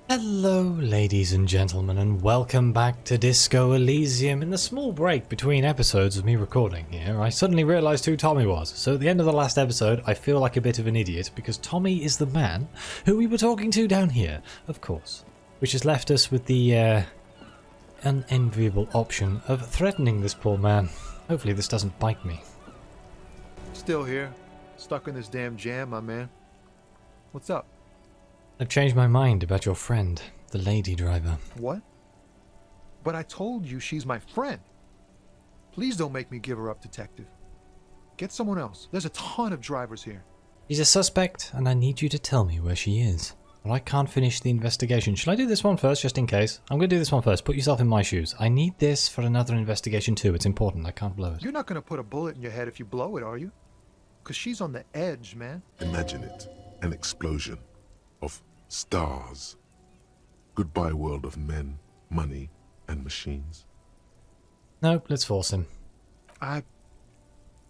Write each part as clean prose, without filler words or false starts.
Hello ladies and gentlemen, and welcome back to Disco Elysium. In the small break between episodes of me recording here, I suddenly realised who Tommy was. So at the end of the last episode, I feel like a bit of an idiot, because Tommy is the man who we were talking to down here, of course. Which has left us with the unenviable option of threatening this poor man. Hopefully this doesn't bite me. Still here, stuck in this damn jam, my man. What's up? I've changed my mind about your friend, the lady driver. What? But I told you she's my friend. Please don't make me give her up, detective. Get someone else. There's a ton of drivers here. She's a suspect, and I need you to tell me where she is. Or I can't finish the investigation. Shall I do this one first, just in case? I'm going to do this one first. Put yourself in my shoes. I need this for another investigation too. It's important. I can't blow it. You're not going to put a bullet in your head if you blow it, are you? Because she's on the edge, man. Imagine it. An explosion of stars. Goodbye world of men, money, and machines. Nope, let's force him. I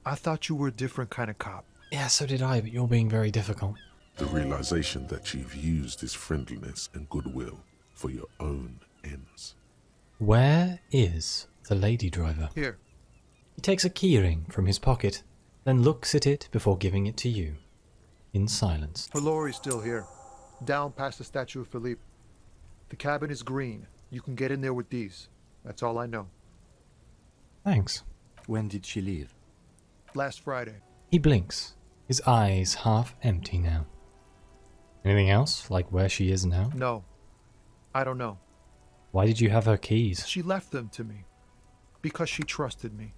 thought you were a different kind of cop. Yeah, so did I, but you're being very difficult. The realization that you've used his friendliness and goodwill for your own ends. Where is the lady driver? Here. He takes a keyring from his pocket, then looks at it before giving it to you. In silence. Her lorry's still here. Down past the statue of Philippe. The cabin is green. You can get in there with these. That's all I know. Thanks. When did she leave? Last Friday. He blinks, his eyes half empty now. Anything else, like where she is now? No. I don't know. Why did you have her keys? She left them to me. Because she trusted me.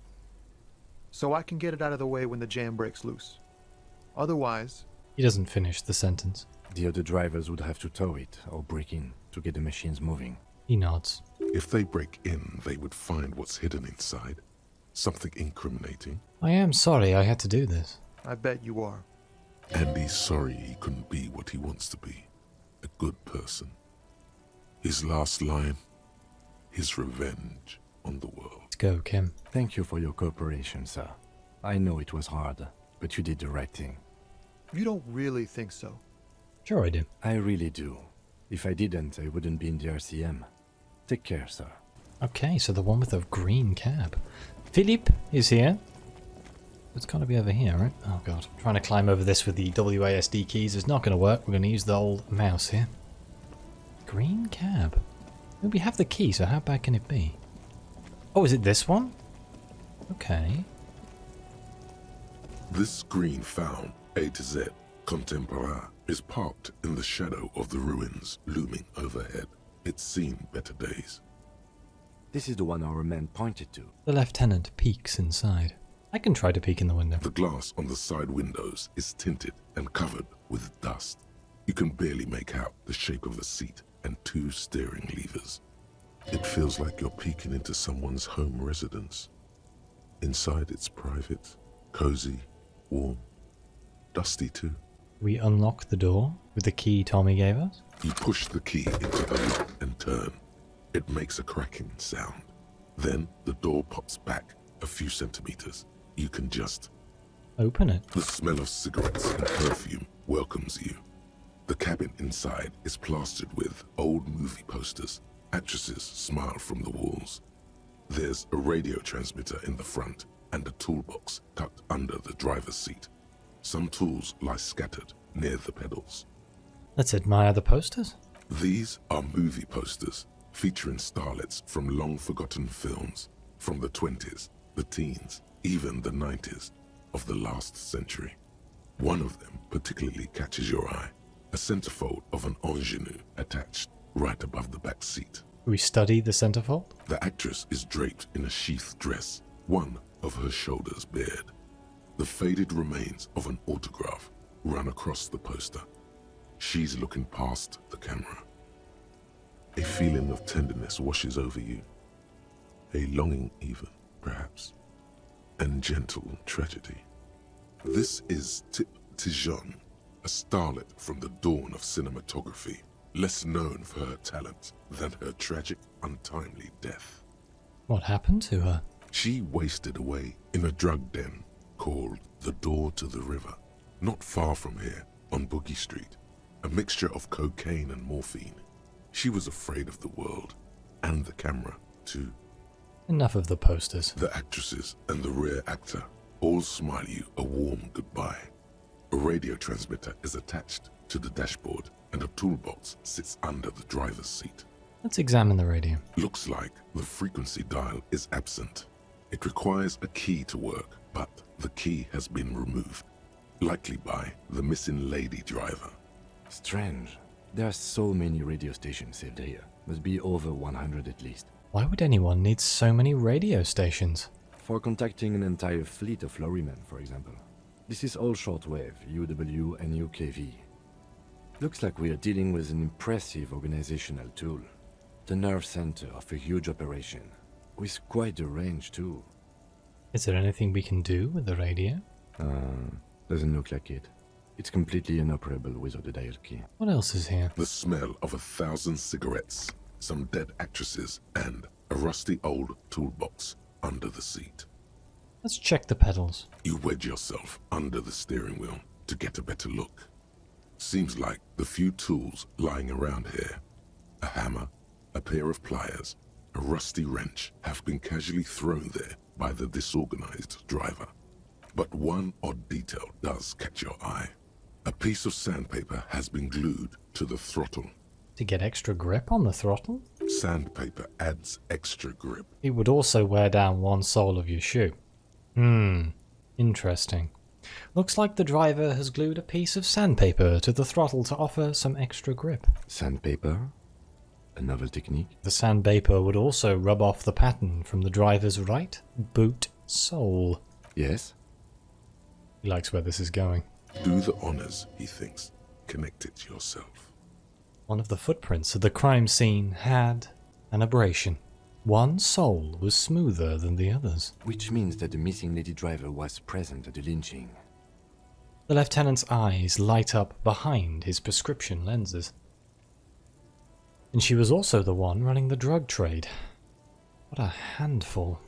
So I can get it out of the way when the jam breaks loose. Otherwise... He doesn't finish the sentence. The other drivers would have to tow it or break in to get the machines moving. He nods. If they break in, they would find what's hidden inside. Something incriminating. I am sorry I had to do this. I bet you are. And he's sorry he couldn't be what he wants to be. A good person. His last line, his revenge on the world. Let's go, Kim. Thank you for your cooperation, sir. I know it was hard, but you did the right thing. You don't really think so? Sure I do. I really do. If I didn't, I wouldn't be in the RCM. Take care, sir. Okay, so the one with the green cab. Philippe is here. It's got to be over here, right? Oh god. Trying to climb over this with the WASD keys is not going to work. We're going to use the old mouse here. Green cab. Well, we have the key, so how bad can it be? Oh, is it this one? Okay. This green found, A to Z, contemporaire, is parked in the shadow of the ruins looming overhead. It's seen better days. This is the one our man pointed to. The lieutenant peeks inside. I can try to peek in the window. The glass on the side windows is tinted and covered with dust. You can barely make out the shape of a seat and two steering levers. It feels like you're peeking into someone's home residence. Inside it's private, cozy, warm, dusty too. We unlock the door with the key Tommy gave us. You push the key into the lock and turn. It makes a cracking sound. Then the door pops back a few centimeters. You can just open it. The smell of cigarettes and perfume welcomes you. The cabin inside is plastered with old movie posters. Actresses smile from the walls. There's a radio transmitter in the front and a toolbox tucked under the driver's seat. Some tools lie scattered near the pedals. Let's admire the posters. These are movie posters featuring starlets from long-forgotten films from the 20s, the teens, even the 90s of the last century. One of them particularly catches your eye, a centerfold of an ingenue attached right above the back seat. We study the centerfold. The actress is draped in a sheath dress, one of her shoulders bared. The faded remains of an autograph run across the poster. She's looking past the camera. A feeling of tenderness washes over you. A longing even, perhaps. And gentle tragedy. This is Tip Tijon, a starlet from the dawn of cinematography, less known for her talent than her tragic, untimely death. What happened to her? She wasted away in a drug den called the Door to the River, not far from here on Boogie Street, a mixture of cocaine and morphine. She was afraid of the world, and the camera, too. Enough of the posters. The actresses and the rear actor all smile you a warm goodbye. A radio transmitter is attached to the dashboard, and a toolbox sits under the driver's seat. Let's examine the radio. Looks like the frequency dial is absent. It requires a key to work, but the key has been removed, likely by the missing lady driver. Strange. There are so many radio stations saved here. Must be over 100 at least. Why would anyone need so many radio stations? For contacting an entire fleet of lorrymen, for example. This is all shortwave, UW and UKV. Looks like we are dealing with an impressive organizational tool. The nerve center of a huge operation, with quite a range too. Is there anything we can do with the radio? Doesn't look like it. It's completely inoperable without a dial key. What else is here? The smell of 1,000 cigarettes, some dead actresses, and a rusty old toolbox under the seat. Let's check the pedals. You wedge yourself under the steering wheel to get a better look. Seems like the few tools lying around here, a hammer, a pair of pliers, a rusty wrench, have been casually thrown there by the disorganized driver. But one odd detail does catch your eye. A piece of sandpaper has been glued to the throttle. To get extra grip on the throttle? Sandpaper adds extra grip. It would also wear down one sole of your shoe. Interesting. Looks like the driver has glued a piece of sandpaper to the throttle to offer some extra grip. Sandpaper? A novel technique? The sandpaper would also rub off the pattern from the driver's right boot sole. Yes? He likes where this is going. Do the honors, he thinks. Connect it yourself. One of the footprints of the crime scene had an abrasion. One sole was smoother than the others. Which means that the missing lady driver was present at the lynching. The lieutenant's eyes light up behind his prescription lenses. And she was also the one running the drug trade. What a handful.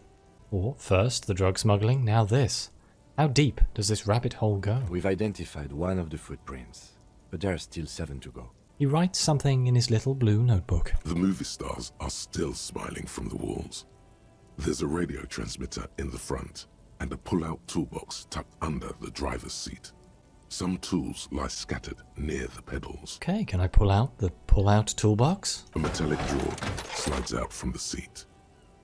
Or first the drug smuggling, now this. How deep does this rabbit hole go? We've identified one of the footprints, but there are still 7 to go. He writes something in his little blue notebook. The movie stars are still smiling from the walls. There's a radio transmitter in the front and a pull-out toolbox tucked under the driver's seat. Some tools lie scattered near the pedals. Okay, can I pull out the pull-out toolbox? A metallic drawer slides out from the seat.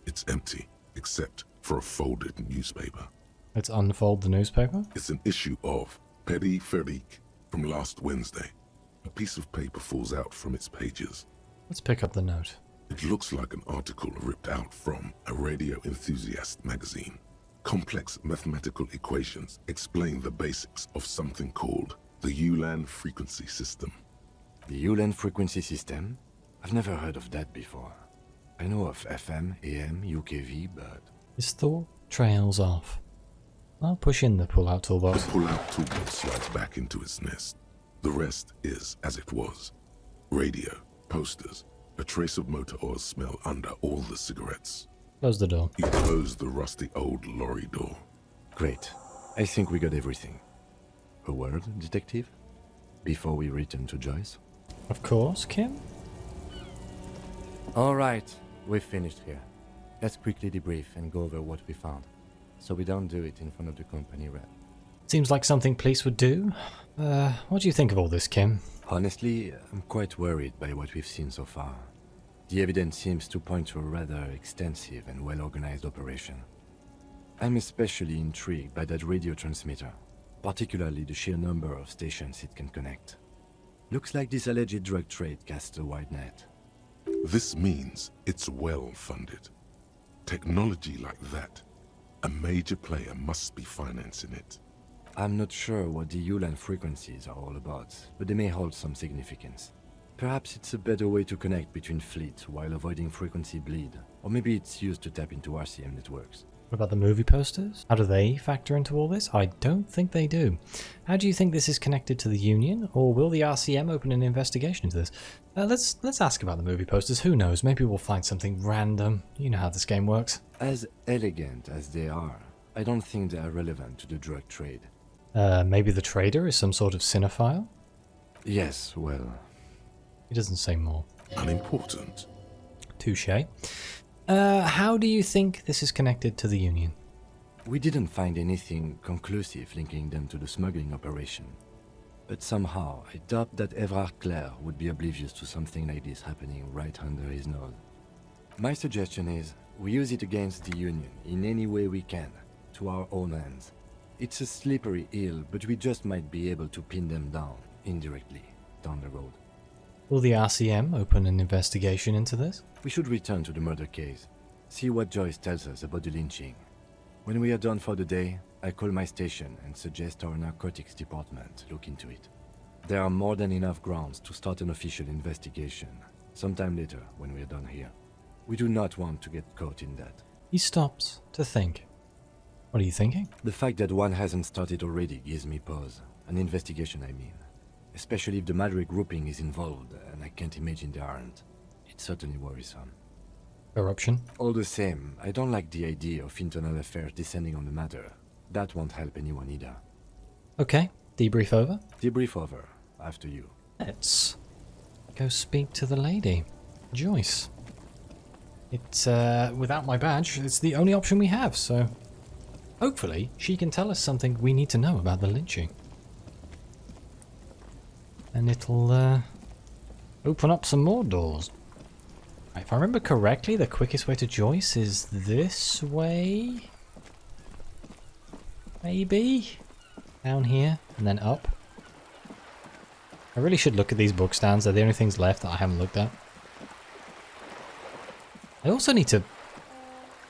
It's empty, except for a folded newspaper. Let's unfold the newspaper. It's an issue of Periphérique from last Wednesday. A piece of paper falls out from its pages. Let's pick up the note. It looks like an article ripped out from a radio enthusiast magazine. Complex mathematical equations explain the basics of something called the Ulan frequency system. The Ulan frequency system? I've never heard of that before. I know of FM, AM, UKV, but... His thought trails off. I'll push in the pull-out toolbox. The pull-out toolbox slides back into its nest. The rest is as it was. Radio, posters, a trace of motor oil smell under all the cigarettes. Close the door. You close the rusty old lorry door. Great. I think we got everything. A word, detective? Before we return to Joyce? Of course, Kim. Alright, we've finished here. Let's quickly debrief and go over what we found, so we don't do it in front of the company rep. Seems like something police would do. What do you think of all this, Kim? Honestly, I'm quite worried by what we've seen so far. The evidence seems to point to a rather extensive and well-organized operation. I'm especially intrigued by that radio transmitter, particularly the sheer number of stations it can connect. Looks like this alleged drug trade casts a wide net. This means it's well funded. Technology like that, a major player must be financing it. I'm not sure what the Ulan frequencies are all about, but they may hold some significance. Perhaps it's a better way to connect between fleets while avoiding frequency bleed, or maybe it's used to tap into RCM networks. What about the movie posters? How do they factor into all this? I don't think they do. How do you think this is connected to the Union, or will the RCM open an investigation into this? Let's ask about the movie posters. Who knows? Maybe we'll find something random. You know how this game works. As elegant as they are, I don't think they are relevant to the drug trade. Maybe the trader is some sort of cinephile? Yes, well... He doesn't say more. unimportant. Touché. How do you think this is connected to the Union? We didn't find anything conclusive linking them to the smuggling operation. But somehow, I doubt that Everard Clare would be oblivious to something like this happening right under his nose. My suggestion is, we use it against the Union in any way we can, to our own ends. It's a slippery hill, but we just might be able to pin them down, indirectly, down the road. Will the RCM open an investigation into this? We should return to the murder case, see what Joyce tells us about the lynching. When we are done for the day, I call my station and suggest our narcotics department look into it. There are more than enough grounds to start an official investigation, sometime later when we are done here. We do not want to get caught in that. He stops to think. What are you thinking? The fact that one hasn't started already gives me pause. An investigation, I mean. Especially if the Madre grouping is involved, and I can't imagine they aren't. It's certainly worrisome. Corruption? All the same, I don't like the idea of internal affairs descending on the matter. That won't help anyone either. Okay, debrief over. Debrief over. After you. Let's go speak to the lady. Joyce. It's, without my badge, it's the only option we have, so... hopefully, she can tell us something we need to know about the lynching. And it'll, open up some more doors. If I remember correctly, the quickest way to Joyce is this way? Maybe? Down here, and then up. I really should look at these bookstands. They're the only things left that I haven't looked at. I also need to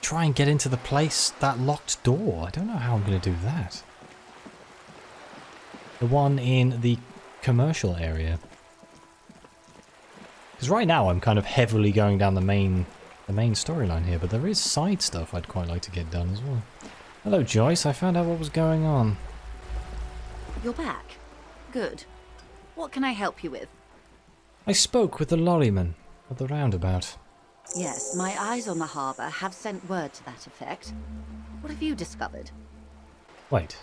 try and get into the place, that locked door. I don't know how I'm going to do that. The one in the commercial area. Because right now I'm kind of heavily going down the main storyline here, but there is side stuff I'd quite like to get done as well. Hello Joyce, I found out what was going on. You're back. Good. What can I help you with? I spoke with the lorryman at the roundabout. Yes, my eyes on the harbour have sent word to that effect. What have you discovered? Wait,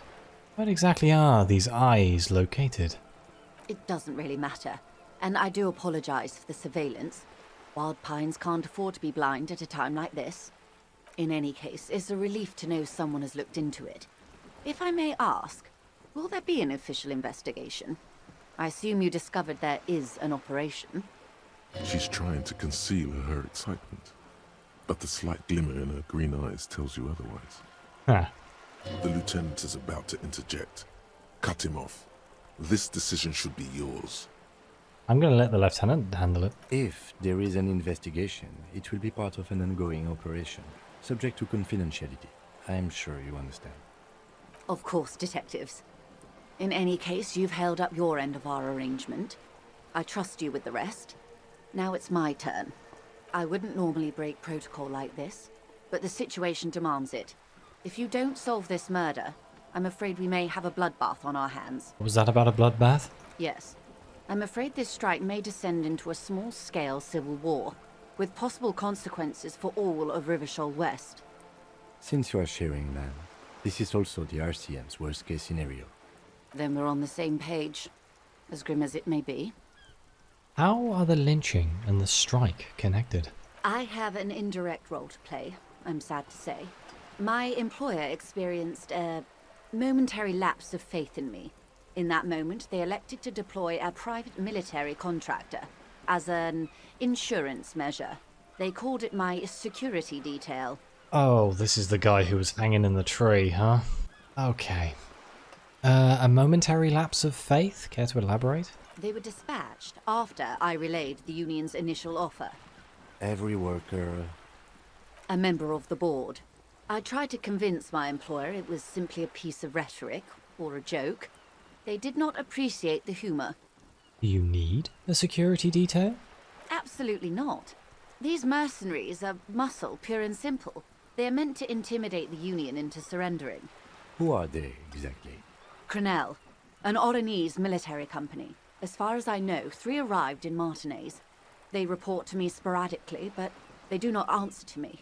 where exactly are these eyes located? It doesn't really matter, and I do apologise for the surveillance. Wild Pines can't afford to be blind at a time like this. In any case, it's a relief to know someone has looked into it. If I may ask, will there be an official investigation? I assume you discovered there is an operation. She's trying to conceal her excitement, but the slight glimmer in her green eyes tells you otherwise. Huh. The lieutenant is about to interject. Cut him off. This decision should be yours. I'm going to let the lieutenant handle it. If there is an investigation, it will be part of an ongoing operation, subject to confidentiality. I'm sure you understand. Of course, detectives. In any case, you've held up your end of our arrangement. I trust you with the rest. Now it's my turn. I wouldn't normally break protocol like this, but the situation demands it. If you don't solve this murder, I'm afraid we may have a bloodbath on our hands. Was that about a bloodbath? Yes. I'm afraid this strike may descend into a small-scale civil war, with possible consequences for all of Rivershoal West. Since you are sharing land, this is also the RCM's worst-case scenario. Then we're on the same page, as grim as it may be. How are the lynching and the strike connected? I have an indirect role to play, I'm sad to say. My employer experienced a momentary lapse of faith in me. In that moment, they elected to deploy a private military contractor as an insurance measure. They called it my security detail. Oh, this is the guy who was hanging in the tree, huh? Okay. A momentary lapse of faith? Care to elaborate? They were dispatched after I relayed the union's initial offer. Every worker... A member of the board. I tried to convince my employer it was simply a piece of rhetoric, or a joke. They did not appreciate the humour. Do you need a security detail? Absolutely not. These mercenaries are muscle, pure and simple. They are meant to intimidate the Union into surrendering. Who are they, exactly? Crenell, an Oranese military company. As far as I know, 3 arrived in Martinez. They report to me sporadically, but they do not answer to me.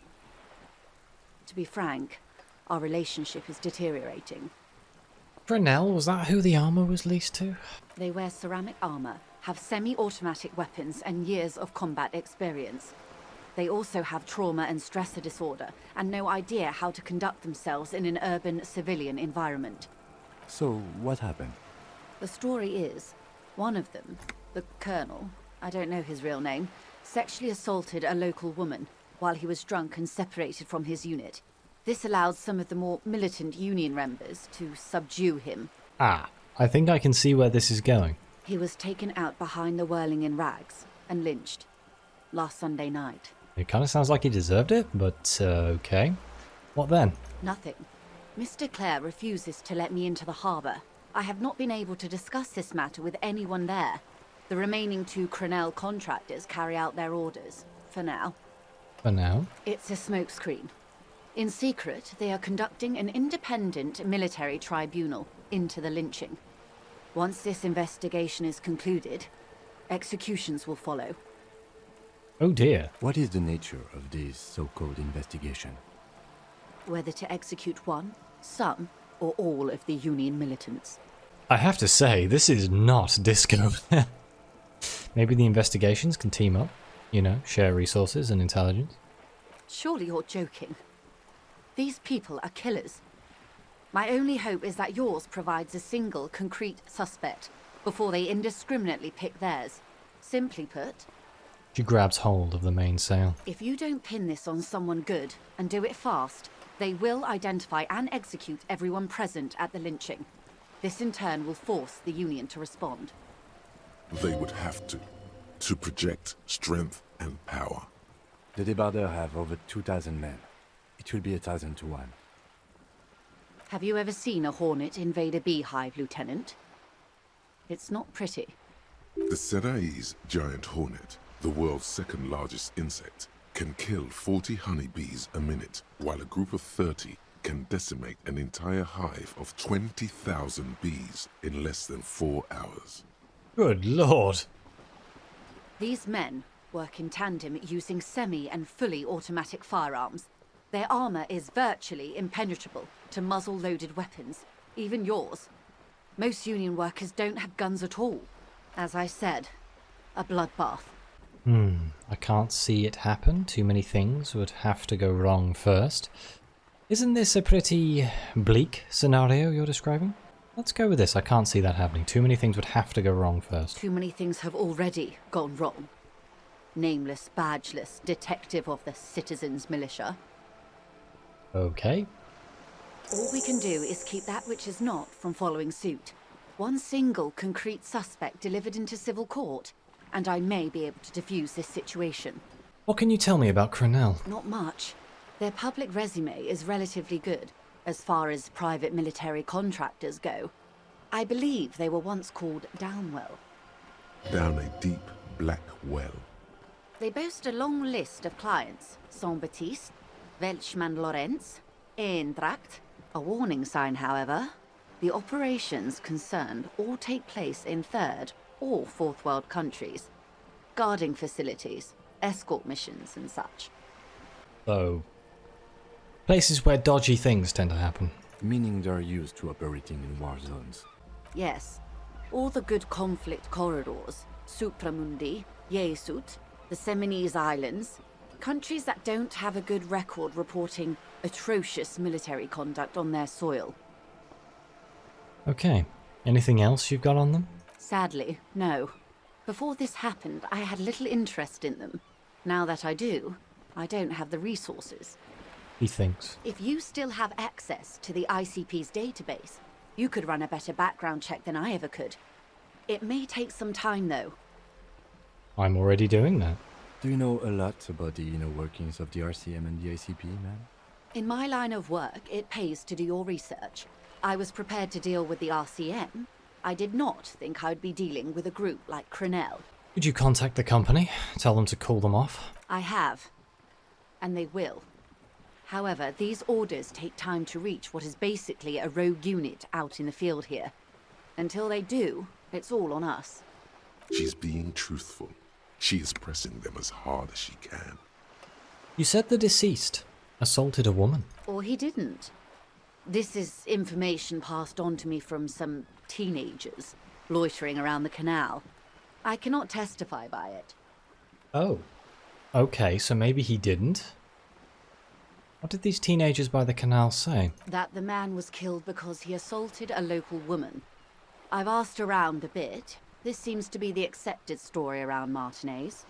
To be frank, our relationship is deteriorating. Brunel, was that who the armour was leased to? They wear ceramic armour, have semi-automatic weapons and years of combat experience. They also have trauma and stressor disorder, and no idea how to conduct themselves in an urban civilian environment. So, what happened? The story is, one of them, the Colonel, I don't know his real name, sexually assaulted a local woman while he was drunk and separated from his unit. This allowed some of the more militant Union members to subdue him. Ah, I think I can see where this is going. He was taken out behind the whirling in rags and lynched last Sunday night. It kind of sounds like he deserved it, but okay. What then? Nothing. Mr. Clare refuses to let me into the harbour. I have not been able to discuss this matter with anyone there. The remaining 2 Crenell contractors carry out their orders, for now. For now? It's a smokescreen. In secret, they are conducting an independent military tribunal into the lynching. Once this investigation is concluded, executions will follow. Oh dear. What is the nature of this so-called investigation? Whether to execute one, some, or all of the Union militants. I have to say, this is not Disco. Maybe the investigations can team up, you know, share resources and intelligence. Surely you're joking. These people are killers. My only hope is that yours provides a single, concrete suspect before they indiscriminately pick theirs. Simply put, She grabs hold of the mainsail. if you don't pin this on someone good and do it fast, they will identify and execute everyone present at the lynching. This in turn will force the Union to respond. They would have to project strength and power. The Debarders have over 2,000 men. It will be 1,000 to 1. Have you ever seen a hornet invade a beehive, Lieutenant? It's not pretty. The Serai's giant hornet, the world's second largest insect, can kill 40 honeybees a minute, while a group of 30 can decimate an entire hive of 20,000 bees in less than 4 hours. Good lord. These men work in tandem using semi and fully automatic firearms. Their armor is virtually impenetrable to muzzle-loaded weapons, even yours. Most Union workers don't have guns at all. As I said, a bloodbath. I can't see it happen. Too many things would have to go wrong first. Isn't this a pretty bleak scenario you're describing? Let's go with this. I can't see that happening. Too many things would have to go wrong first. Too many things have already gone wrong. Nameless, badgeless detective of the Citizens Militia. Okay. All we can do is keep that which is not from following suit. One single concrete suspect delivered into civil court, and I may be able to defuse this situation. What can you tell me about Crenell? Not much. Their public resume is relatively good, as far as private military contractors go. I believe they were once called Downwell. Down a deep, black well. They boast a long list of clients. Saint-Baptiste, Welchman-Lorenz, Eintracht. A warning sign, however. The operations concerned all take place in third or fourth world countries. Guarding facilities, escort missions and such. So, places where dodgy things tend to happen. Meaning they're used to operating in war zones. Yes, all the good conflict corridors, Supramundi, Yesut, the Seminese Islands, countries that don't have a good record reporting atrocious military conduct on their soil. Okay. Anything else you've got on them? Sadly, no. Before this happened, I had little interest in them. Now that I do, I don't have the resources. He thinks. If you still have access to the ICP's database, you could run a better background check than I ever could. It may take some time, though. I'm already doing that. Do you know a lot about the inner workings of the RCM and the ICP, ma'am? In my line of work, it pays to do your research. I was prepared to deal with the RCM. I did not think I'd be dealing with a group like Crenell. Could you contact the company? Tell them to call them off? I have. And they will. However, these orders take time to reach what is basically a rogue unit out in the field here. Until they do, it's all on us. She's being truthful. She is pressing them as hard as she can. You said the deceased assaulted a woman. Or he didn't. This is information passed on to me from some teenagers loitering around the canal. I cannot testify by it. Oh. Okay, so maybe he didn't? What did these teenagers by the canal say? That the man was killed because he assaulted a local woman. I've asked around a bit. This seems to be the accepted story around Martinez.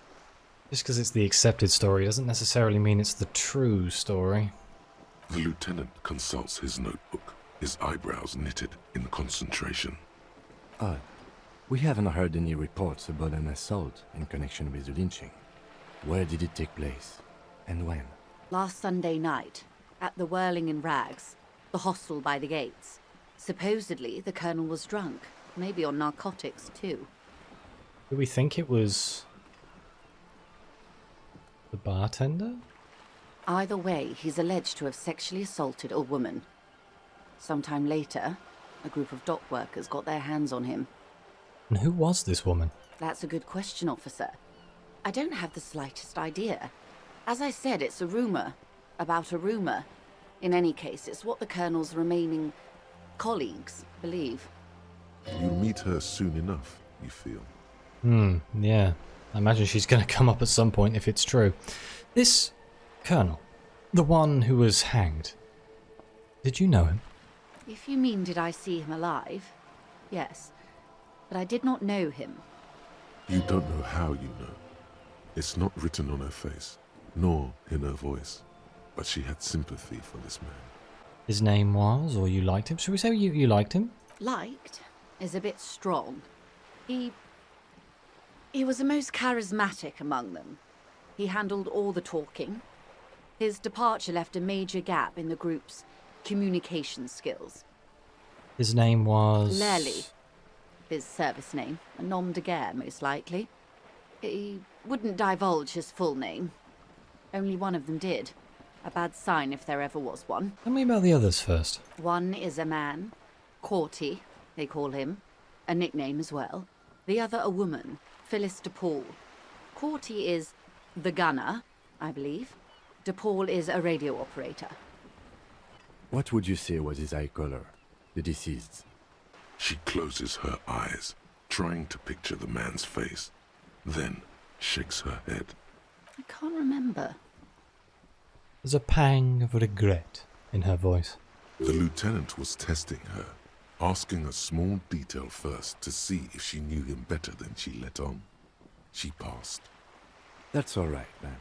Just because it's the accepted story doesn't necessarily mean it's the true story. The lieutenant consults his notebook, his eyebrows knitted in concentration. Odd. We haven't heard any reports about an assault in connection with the lynching. Where did it take place? And when? Last Sunday night, at the Whirling in Rags, the hostel by the gates. Supposedly, the colonel was drunk. Maybe on narcotics, too. Do we think it was the bartender? Either way, he's alleged to have sexually assaulted a woman. Sometime later, a group of dock workers got their hands on him. And who was this woman? That's a good question, officer. I don't have the slightest idea. As I said, it's a rumor. About a rumor. In any case, it's what the colonel's remaining colleagues believe. You'll meet her soon enough, you feel. Yeah. I imagine she's going to come up at some point if it's true. This colonel, the one who was hanged, did you know him? If you mean did I see him alive? Yes. But I did not know him. You don't know how you know. It's not written on her face, nor in her voice. But she had sympathy for this man. His name was, or you liked him? Should we say you liked him? Liked is a bit strong. He was the most charismatic among them. He handled all the talking. His departure left a major gap in the group's communication skills. His name was... Lely. His service name. A nom de guerre, most likely. He wouldn't divulge his full name. Only one of them did. A bad sign if there ever was one. Tell me about the others first. One is a man. Corty, they call him. A nickname as well. The other a woman. Phyllis DePaul. Corty is the gunner, I believe. DePaul is a radio operator. What would you say was his eye color? The deceased's? She closes her eyes, trying to picture the man's face, then shakes her head. I can't remember. There's a pang of regret in her voice. The lieutenant was testing her, asking a small detail first to see if she knew him better than she let on. She passed. That's all right, man.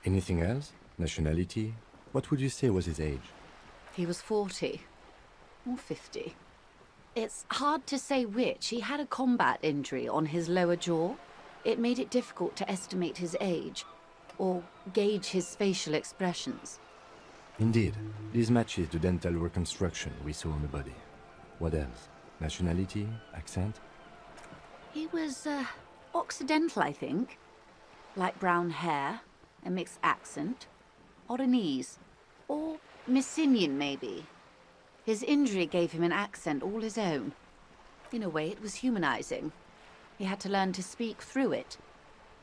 Anything else? Nationality? What would you say was his age? He was 40. Or 50. It's hard to say which. He had a combat injury on his lower jaw. It made it difficult to estimate his age, or gauge his facial expressions. Indeed. This matches the dental reconstruction we saw on the body. What else? Nationality? Accent? He was, Occidental, I think. Light brown hair, a mixed accent, Oranese, or Messinian, maybe. His injury gave him an accent all his own. In a way, it was humanizing. He had to learn to speak through it,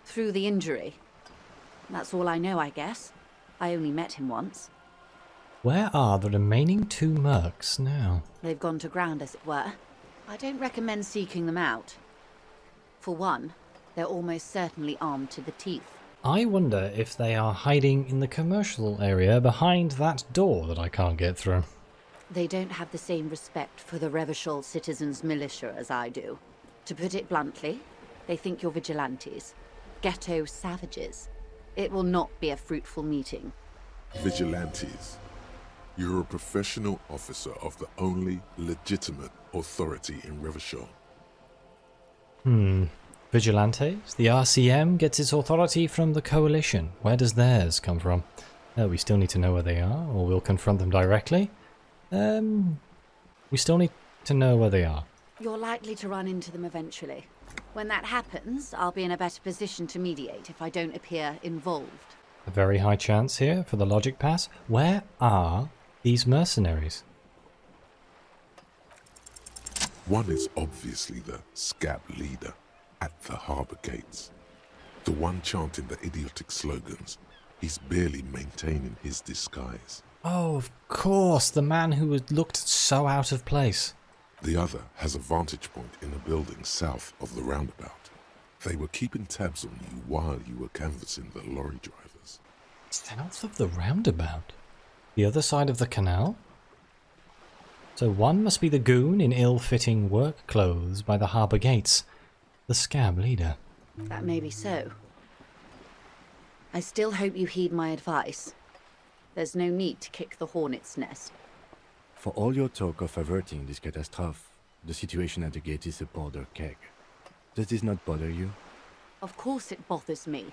through the injury. That's all I know, I guess. I only met him once. Where are the remaining two mercs now? They've gone to ground, as it were. I don't recommend seeking them out. For one, they're almost certainly armed to the teeth. I wonder if they are hiding in the commercial area behind that door that I can't get through. They don't have the same respect for the Revachol citizens' militia as I do. To put it bluntly, they think you're vigilantes. Ghetto savages. It will not be a fruitful meeting. Vigilantes. You're a professional officer of the only legitimate authority in Revachol. Vigilantes? The RCM gets its authority from the Coalition. Where does theirs come from? We still need to know where they are, or we'll confront them directly. We still need to know where they are. You're likely to run into them eventually. When that happens, I'll be in a better position to mediate if I don't appear involved. A very high chance here for the logic pass. Where are these mercenaries? One is obviously the scab leader at the harbour gates. The one chanting the idiotic slogans. He's barely maintaining his disguise. Oh, of course, the man who looked so out of place. The other has a vantage point in a building south of the roundabout. They were keeping tabs on you while you were canvassing the lorry drivers. South of the roundabout? The other side of the canal? So one must be the goon in ill-fitting work clothes by the harbour gates. The scab leader. That may be so. I still hope you heed my advice. There's no need to kick the hornet's nest. For all your talk of averting this catastrophe, the situation at the gate is a powder keg. Does this not bother you? Of course it bothers me,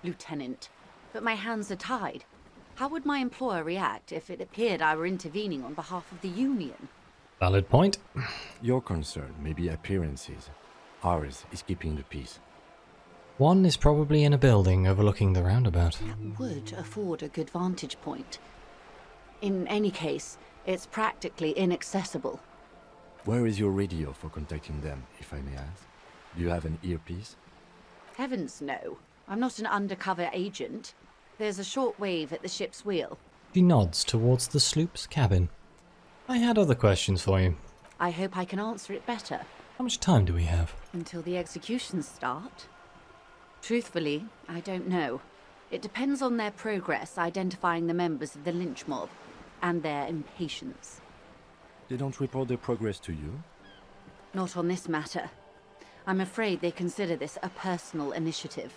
Lieutenant. But my hands are tied. How would my employer react if it appeared I were intervening on behalf of the Union? Valid point. Your concern may be appearances. Ours is keeping the peace. One is probably in a building overlooking the roundabout. That would afford a good vantage point. In any case, it's practically inaccessible. Where is your radio for contacting them, if I may ask? Do you have an earpiece? Heavens no. I'm not an undercover agent. There's a shortwave at the ship's wheel. She nods towards the sloop's cabin. I had other questions for you. I hope I can answer it better. How much time do we have? Until the executions start? Truthfully, I don't know. It depends on their progress identifying the members of the lynch mob, and their impatience. They don't report their progress to you? Not on this matter. I'm afraid they consider this a personal initiative.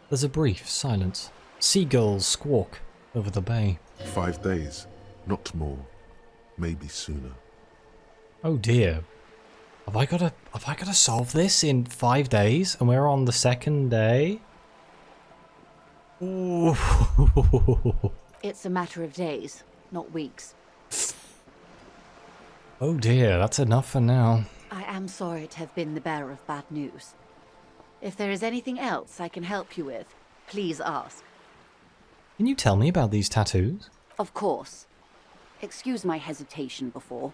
There's a brief silence. Seagulls squawk over the bay. 5 days, not more. Maybe sooner. Oh dear. Have I gotta solve this in 5 days? And we're on the second day? Ooh. It's a matter of days, not weeks. Oh dear, that's enough for now. I am sorry to have been the bearer of bad news. If there is anything else I can help you with, please ask. Can you tell me about these tattoos? Of course. Excuse my hesitation before.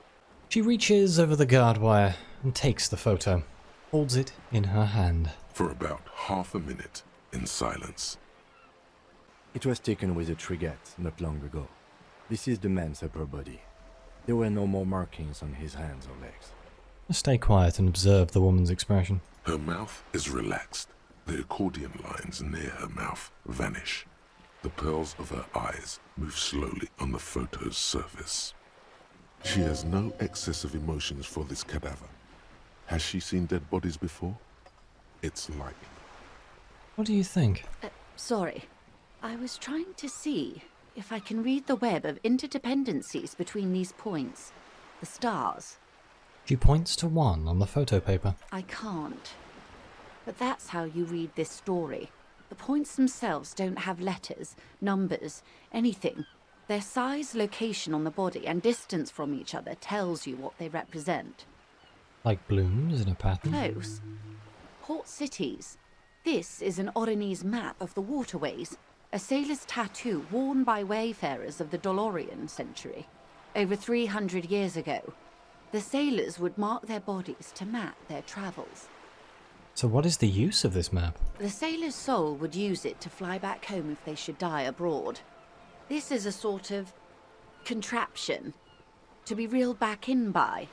She reaches over the guard wire and takes the photo, holds it in her hand. For about half a minute, in silence. It was taken with a Trigat not long ago. This is the man's upper body. There were no more markings on his hands or legs. Stay quiet and observe the woman's expression. Her mouth is relaxed. The accordion lines near her mouth vanish. The pearls of her eyes move slowly on the photo's surface. She has no excess of emotions for this cadaver. Has she seen dead bodies before? It's likely. What do you think? Sorry. I was trying to see if I can read the web of interdependencies between these points. The stars. She points to one on the photo paper. I can't. But that's how you read this story. The points themselves don't have letters, numbers, anything. Their size, location on the body, and distance from each other tells you what they represent. Like blooms in a pattern? Close. Port cities. This is an Oronese map of the waterways. A sailor's tattoo worn by wayfarers of the Dolorian century. Over 300 years ago, the sailors would mark their bodies to map their travels. So what is the use of this map? The sailor's soul would use it to fly back home if they should die abroad. This is a sort of contraption to be reeled back in by.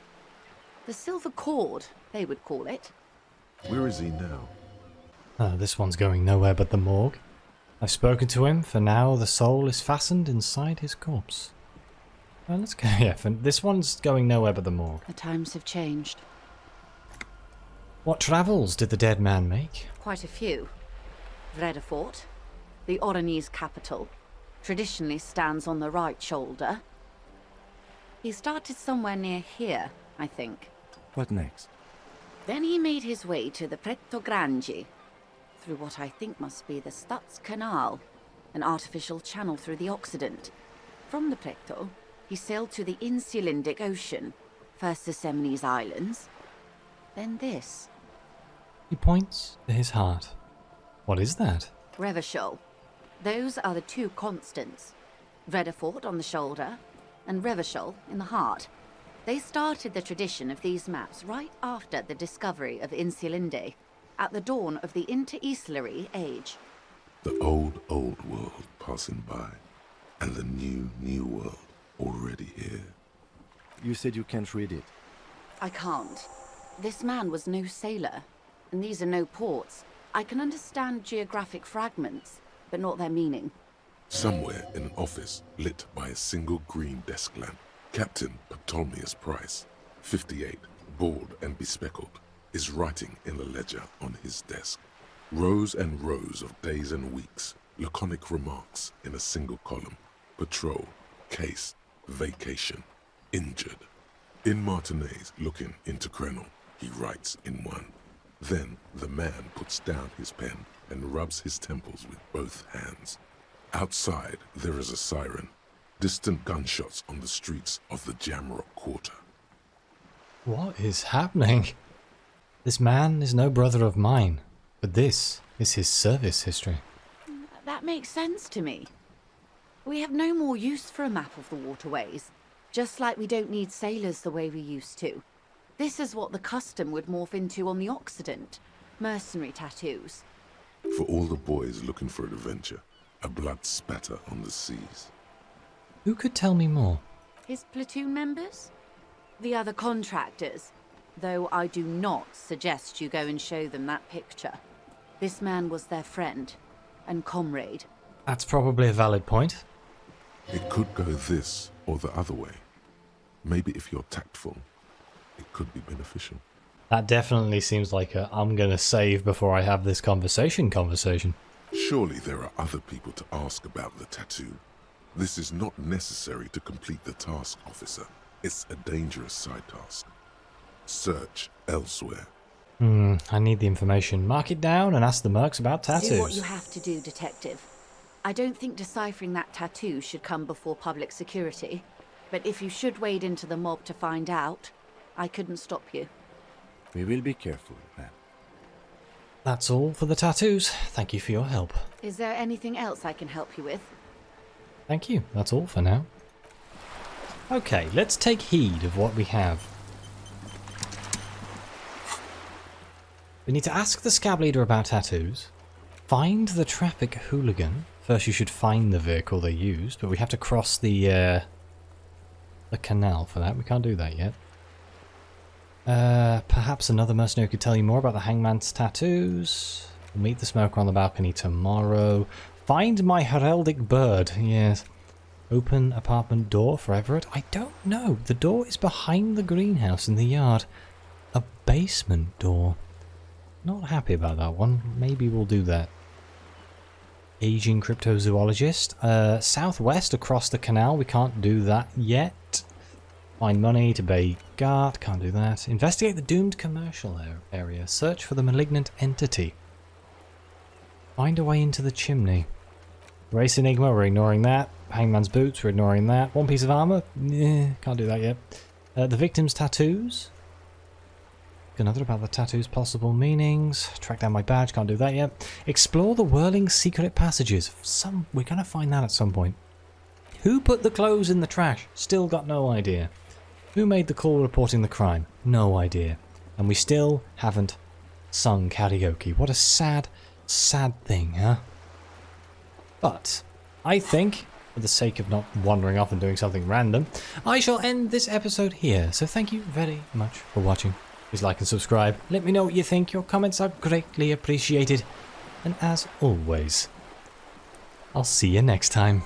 The silver cord, they would call it. Where is he now? This one's going nowhere but the morgue. I've spoken to him. For now, the soul is fastened inside his corpse. Well, let's go. Yeah, this one's going nowhere but the morgue. The times have changed. What travels did the dead man make? Quite a few. Vredefort, the Oronese capital, traditionally stands on the right shoulder. He started somewhere near here, I think. What next? Then he made his way to the Pretto Grande, through what I think must be the Stutz Canal, an artificial channel through the Occident. From the Pretto, he sailed to the Insulindic Ocean, first the Semines Islands, then this. He points to his heart. What is that? Revachol. Those are the two constants. Vredefort on the shoulder, and Revachol in the heart. They started the tradition of these maps right after the discovery of Insulinde, at the dawn of the Interinsulary Age. The old world passing by, and the new world already here. You said you can't read it. I can't. This man was no sailor, and these are no ports. I can understand geographic fragments, but not their meaning. Somewhere in an office lit by a single green desk lamp, Captain Ptolemaeus Price, 58, bald and bespectacled, is writing in a ledger on his desk. Rows and rows of days and weeks, laconic remarks in a single column. Patrol, case, vacation, injured. In Martinez looking into Krenel, he writes in one. Then the man puts down his pen and rubs his temples with both hands. Outside, there is a siren. Distant gunshots on the streets of the Jamrock Quarter. What is happening? This man is no brother of mine, but this is his service history. That makes sense to me. We have no more use for a map of the waterways, just like we don't need sailors the way we used to. This is what the custom would morph into on the Occident. Mercenary tattoos. For all the boys looking for adventure, a blood spatter on the seas. Who could tell me more? His platoon members? The other contractors. Though I do not suggest you go and show them that picture. This man was their friend and comrade. That's probably a valid point. It could go this or the other way. Maybe if you're tactful, it could be beneficial. That definitely seems like a I'm gonna save before I have this conversation. Surely there are other people to ask about the tattoo. This is not necessary to complete the task, officer. It's a dangerous side task. Search elsewhere. I need the information. Mark it down and ask the mercs about tattoos. Do what you have to do, Detective. I don't think deciphering that tattoo should come before public security. But if you should wade into the mob to find out, I couldn't stop you. We will be careful, ma'am. That's all for the tattoos. Thank you for your help. Is there anything else I can help you with? Thank you. That's all for now. Okay, let's take heed of what we have. We need to ask the scab leader about tattoos. Find the traffic hooligan. First you should find the vehicle they used, but we have to cross the canal for that. We can't do that yet. Perhaps another mercenary could tell you more about the hangman's tattoos. We'll meet the smoker on the balcony tomorrow. Find my heraldic bird. Yes. Open apartment door for Everett. I don't know. The door is behind the greenhouse in the yard. A basement door. Not happy about that one. Maybe we'll do that. Aging cryptozoologist. Southwest across the canal. We can't do that yet. Find money to pay guard. Can't do that. Investigate the doomed commercial area. Search for the malignant entity. Find a way into the chimney. Race Enigma, we're ignoring that. Hangman's boots, we're ignoring that. One piece of armor? Can't do that yet. The victim's tattoos. Another about the tattoos' possible meanings. Track down my badge, can't do that yet. Explore the whirling secret passages. We're gonna find that at some point. Who put the clothes in the trash? Still got no idea. Who made the call reporting the crime? No idea. And we still haven't sung karaoke. What a sad, sad thing, huh? But I think, for the sake of not wandering off and doing something random, I shall end this episode here. So thank you very much for watching. Please like and subscribe. Let me know what you think. Your comments are greatly appreciated. And as always, I'll see you next time.